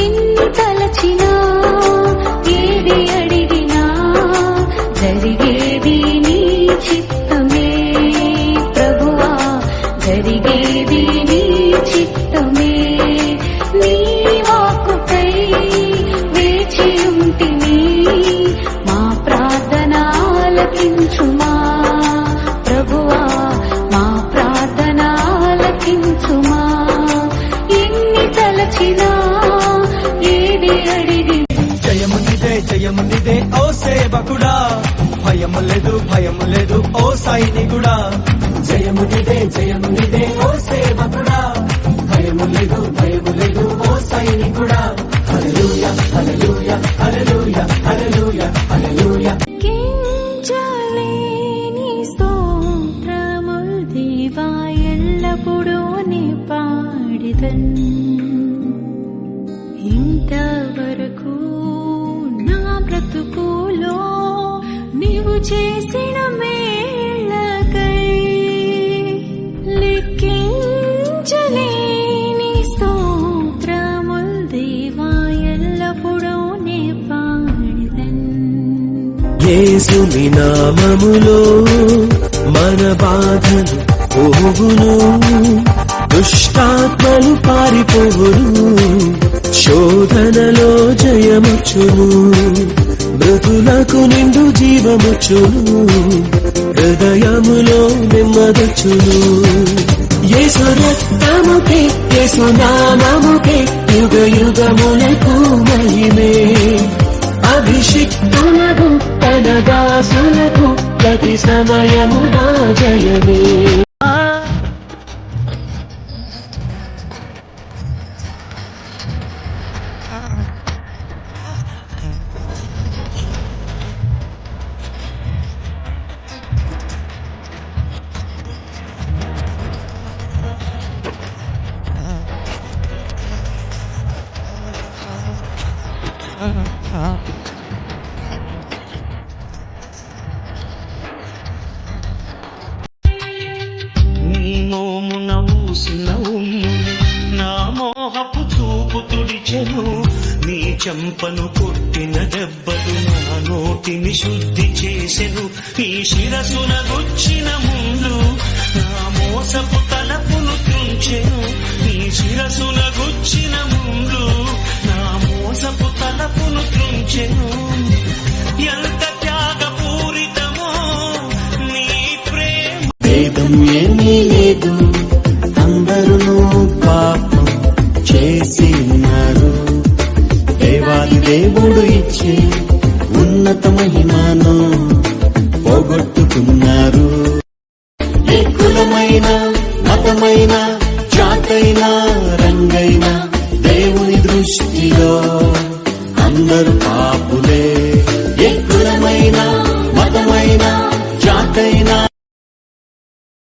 ఎన్ని తలచినా ఏది అడిగినా జరిగేది నీ చిత్తమే ప్రభువా, జరిగేది నీ చిత్తమే. నీ వాక్కుకై వేచి ఉంటిని, మా ప్రార్థన ఆలకించుమా ప్రభువా, మా ప్రార్థన ఆలకించుమా. ఎన్ని తలచినా ఏది అడిగి జయము నిదే ఓ సేవకుడా, భయము లేదు ఓ సైనికుడా. జయము నిదే ఓ సేవకుడా, భయము లేదు ఓ సైనికుడా. హల్లెలూయా హల్లెలూయా హల్లెలూయా హల్లెలూయా హల్లెలూయా. కించలేని స్తోత్రముల్ దేవా, ఎల్లప్పుడూ నీ పాడిదన్. ఇంతవరకు నా బ్రతుకులో నీవు చేసిన మేళ్ళకై లెక్కించలేని స్తోత్రముల్ దేవా, ఎల్లప్పుడూ నీ పాడిదన్. యేసుని నామములో మన బాధలు పోవును, దుష్టాత్మలు పారిపోవును, శోధనలో జయముచ్చును, మృతులకు నిండు జీవముచ్చును, హృదయములో నెమ్మదొచ్చును. యేసు రక్తముకే యేసు నామముకే యుగ యుగములకు మహిమే. అభిషిక్తులకు తన దాసులకు ప్రతి సమయము నా జయమే. మోమున ఊసిన ఉమ్ముని నా మోహపు చూపు తుడిచెను, నీ చెంపను కొట్టిన దెబ్బలు నా నోటిని శుద్ధి చేసెను. నీ శిరసున గుచ్చిన ముందు నా మోసపు తలపును తుంచెను, నీ శిరసున గుచ్చిన ముందు నా మోసపు తలపును తుంచెను. ఎంత త్యాగపూరితమో నీ ప్రేమ. భేదం ఏమీ లేదు, అందరూ పాపం చేసి ఉన్నారు. దేవాది దేవుడు ఇచ్చే ఉన్నత మహిమను పోగొట్టుకున్నారు. ఏ కులమైన మతమైన జాతైన రంగైన దేవుని దృష్టిలో అందరూ పాపులే. ఏ కులమైన